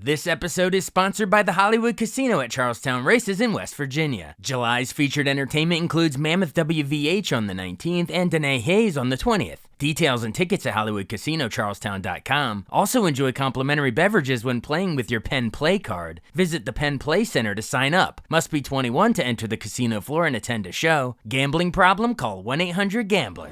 This episode is sponsored by the Hollywood Casino at Charlestown Races in West Virginia. July's featured entertainment includes Mammoth WVH on the 19th and Danae Hayes on the 20th. Details and tickets at HollywoodCasinoCharlestown.com. Also enjoy complimentary beverages when playing with your Penn Play card. Visit the Penn Play Center to sign up. Must be 21 to enter the casino floor and attend a show. Gambling problem? Call 1-800-GAMBLER.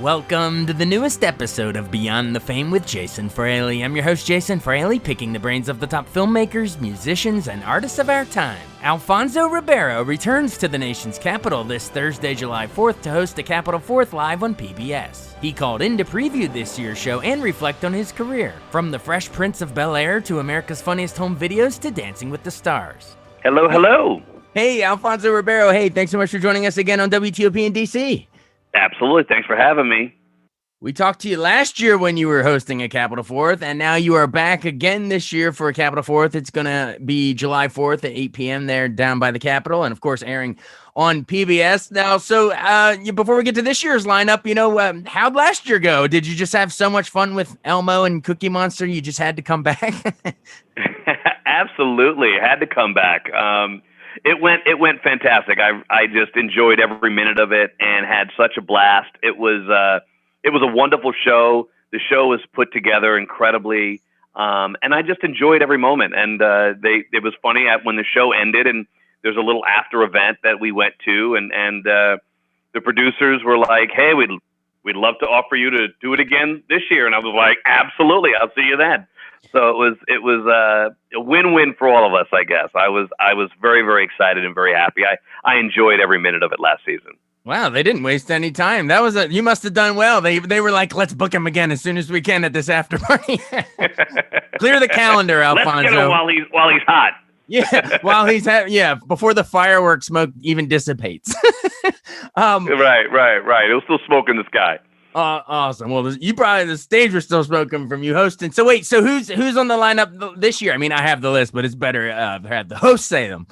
Welcome to the newest episode of Beyond the Fame with Jason Fraley. I'm your host, Jason Fraley, picking the brains of the top filmmakers, musicians, and artists of our time. Alfonso Ribeiro returns to the nation's capital this Thursday, July 4th to host the Capitol 4th live on PBS. He called in to preview this year's show and reflect on his career, from The Fresh Prince of Bel-Air to America's Funniest Home Videos to Dancing with the Stars. Hello, hello. Hey, Alfonso Ribeiro. Hey, thanks so much for joining us again on WTOP in DC. Absolutely. Thanks for having me. We talked to you last year when you were hosting a Capitol 4th, and now you are back again this year for a Capitol 4th. It's going to be July 4th at 8 p.m. there down by the Capitol, and of course airing on PBS. Now, so before we get to this year's lineup, how'd last year go? Did you just have so much fun with Elmo and Cookie Monster you just had to come back? Absolutely. Had to come back. It went fantastic. I just enjoyed every minute of it and had such a blast. It was a wonderful show. The show was put together incredibly, and I just enjoyed every moment. And it was funny when the show ended, and there's a little after event that we went to, and the producers were like, "Hey, we'd love to offer you to do it again this year." And I was like, "Absolutely, I'll see you then." So it was a win-win for all of us, I guess. I was very, very excited and very happy. I enjoyed every minute of it last season. Wow, they didn't waste any time. You must have done well. They were like, let's book him again as soon as we can at this after party. Clear the calendar, Alfonso. Let's get him while he's hot. Yeah, before the fireworks smoke even dissipates. Right. It was still smoke in the sky. Awesome. Well, the stage was still smoking from you hosting. So wait, who's on the lineup this year? I mean, I have the list, but it's better have the host say them.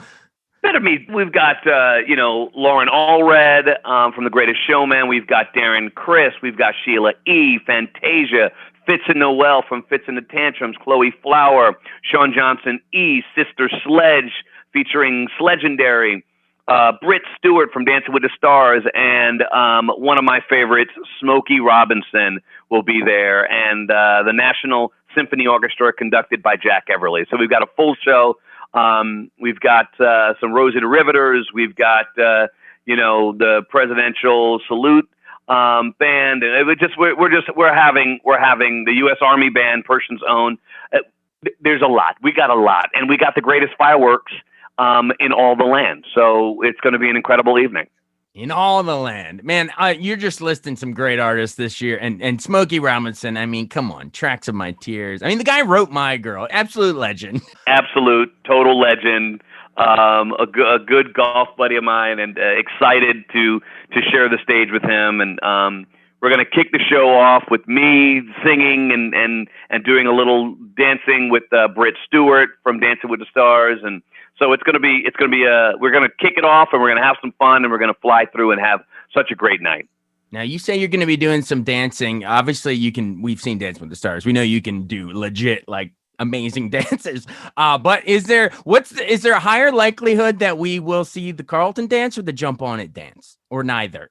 Better me. We've got Lauren Allred from The Greatest Showman. We've got Darren Criss. We've got Sheila E. Fantasia. Fitz and Noel from Fitz and the Tantrums. Chloe Flower. Sean Johnson E. Sister Sledge featuring Sledgendary. Britt Stewart from Dancing with the Stars, and one of my favorites, Smokey Robinson, will be there, and the National Symphony Orchestra conducted by Jack Everly. So we've got a full show. We've got some Rosie the Riveters. We've got the Presidential Salute band, and we're having the U.S. Army Band, Persian's Own. There's a lot. We got a lot, and we got the greatest fireworks in all the land. So it's going to be an incredible evening. In all the land. Man, you're just listing some great artists this year. And Smokey Robinson, I mean, come on, Tracks of My Tears. I mean, the guy wrote My Girl. Absolute legend. Absolute, total legend. A good golf buddy of mine, and excited to share the stage with him. And we're going to kick the show off with me singing and doing a little dancing with Britt Stewart from Dancing with the Stars. And so we're going to kick it off, and we're going to have some fun, and we're going to fly through and have such a great night. Now, you say you're going to be doing some dancing. Obviously, we've seen Dancing with the Stars. We know you can do legit, like, amazing dances. But is there a higher likelihood that we will see the Carlton dance or the Jump On It dance, or neither?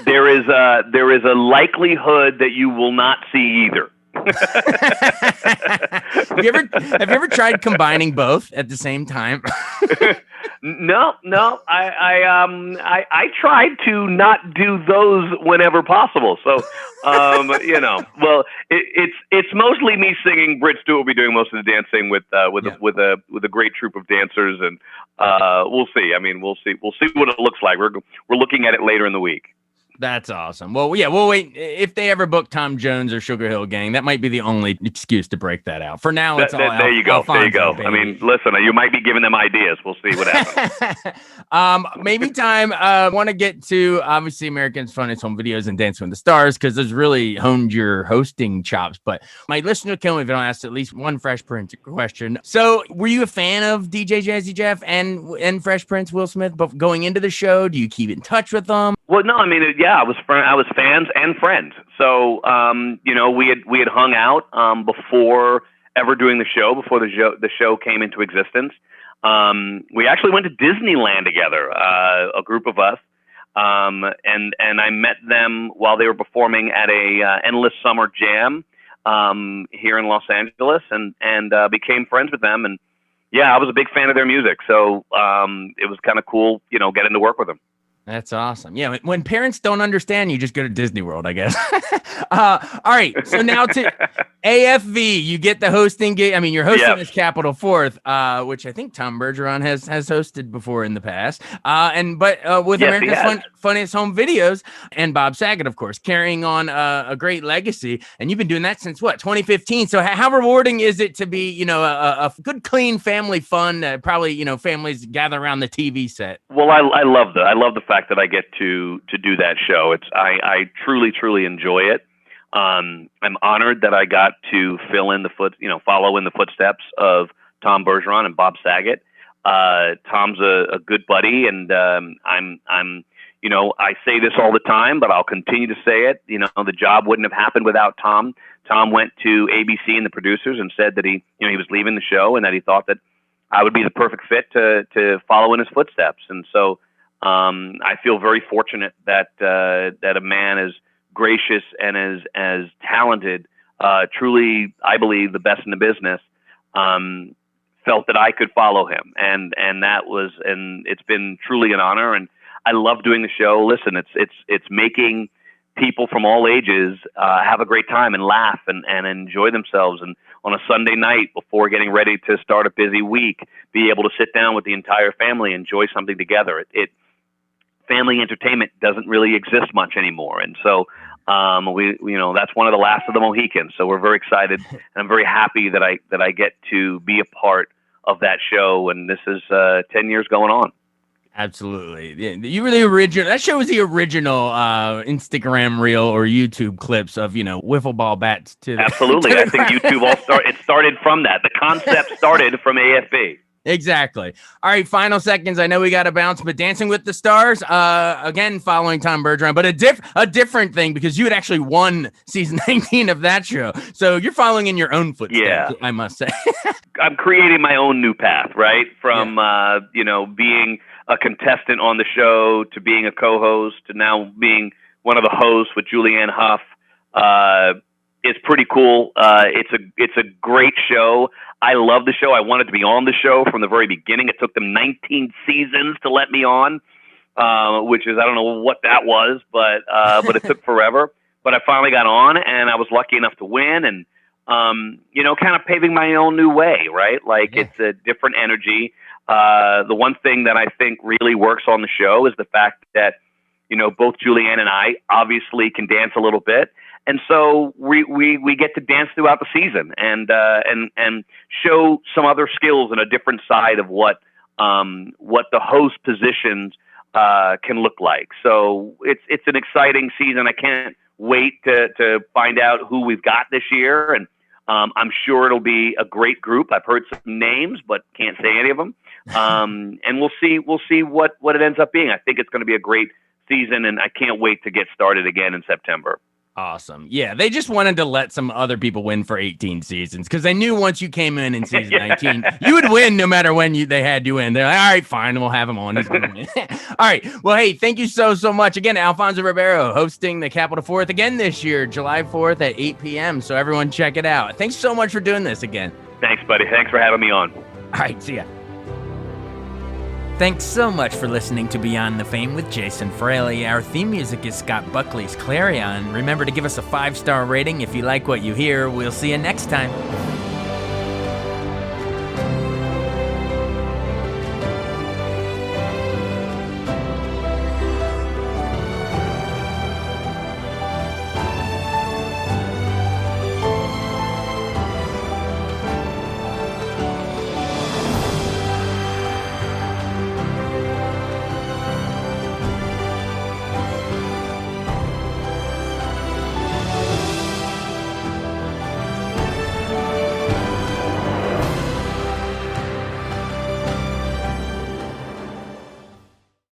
There is a likelihood that you will not see either. Have you ever tried combining both at the same time? No. I tried to not do those whenever possible. So, well, it's mostly me singing. Britt Stewart will be doing most of the dancing with a great troupe of dancers, and we'll see. I mean, we'll see what it looks like. We're looking at it later in the week. That's awesome. Well, yeah, we'll wait. If they ever book Tom Jones or Sugar Hill Gang, that might be the only excuse to break that out. For now, it's all there you go. Alfonso, There you go. baby. I mean, listen, you might be giving them ideas. We'll see what happens. Maybe time. Want to get to obviously Americans Funniest Home Videos and Dancing with the Stars because those really honed your hosting chops. But my listener will kill me if I don't ask at least one Fresh Prince question. So, were you a fan of DJ Jazzy Jeff and Fresh Prince Will Smith? But going into the show, do you keep in touch with them? Well, no, I mean, I was fans and friends. So, we had hung out before ever doing the show, before the show came into existence. We actually went to Disneyland together, a group of us, and I met them while they were performing at a Endless Summer Jam here in Los Angeles, and became friends with them. And yeah, I was a big fan of their music, so it was kind of cool, getting to work with them. That's awesome. Yeah, when parents don't understand, you just go to Disney World, I guess. All right, so now to AFV, you get the hosting gig. I mean, you're hosting this Capital Fourth, which I think Tom Bergeron has hosted before in the past. But with America's Funniest Home Videos and Bob Saget, of course, carrying on a great legacy. And you've been doing that since what, 2015? So how rewarding is it to be, a good, clean family fun? Probably, families gather around the TV set. Well, I love the fact that I get to do that show. I truly enjoy it. I'm honored that I got to follow in the footsteps of Tom Bergeron and Bob Saget. Tom's a good buddy, and I say this all the time, but I'll continue to say it. The job wouldn't have happened without Tom. Tom went to ABC and the producers and said that he was leaving the show and that he thought that I would be the perfect fit to follow in his footsteps. And so I feel very fortunate that a man as gracious and as talented, truly, I believe, the best in the business, felt that I could follow him, and it's been truly an honor, and I love doing the show. Listen, it's making people from all ages have a great time and laugh and enjoy themselves, and on a Sunday night before getting ready to start a busy week, be able to sit down with the entire family, enjoy something together. Family entertainment doesn't really exist much anymore, and so that's one of the last of the Mohicans. So we're very excited, and I'm very happy that I get to be a part of that show. And this is 10 years going on. Absolutely, you were the original. That show was the original Instagram reel or YouTube clips of wiffle ball bats to absolutely. I think YouTube it started from that. The concept started from AFB. Exactly. All right, final seconds. I know we got to bounce, but Dancing with the Stars, again, following Tom Bergeron, but a different thing because you had actually won season 19 of that show. So you're following in your own footsteps, I must say. I'm creating my own new path, right? From, being a contestant on the show to being a co-host to now being one of the hosts with Julianne Hough. It's pretty cool. It's a great show. I love the show. I wanted to be on the show from the very beginning. It took them 19 seasons to let me on, which is, I don't know what that was, but it took forever. But I finally got on, and I was lucky enough to win, and kind of paving my own new way, right? It's a different energy. The one thing that I think really works on the show is the fact that both Julianne and I obviously can dance a little bit. And so we get to dance throughout the season and show some other skills and a different side of what the host positions can look like. So it's an exciting season. I can't wait to find out who we've got this year, and I'm sure it'll be a great group. I've heard some names, but can't say any of them. And we'll see what it ends up being. I think it's going to be a great season, and I can't wait to get started again in September. Awesome. Yeah, they just wanted to let some other people win for 18 seasons because they knew once you came in season 19, you would win no matter when they had you in. They're like, all right, fine, we'll have him on. He's gonna win. All right. Well, hey, thank you so much. Again, Alfonso Ribeiro hosting the Capital Fourth again this year, July 4th at 8 p.m. So everyone check it out. Thanks so much for doing this again. Thanks, buddy. Thanks for having me on. All right. See ya. Thanks so much for listening to Beyond the Fame with Jason Fraley. Our theme music is Scott Buckley's Clarion. Remember to give us a 5-star rating if you like what you hear. We'll see you next time.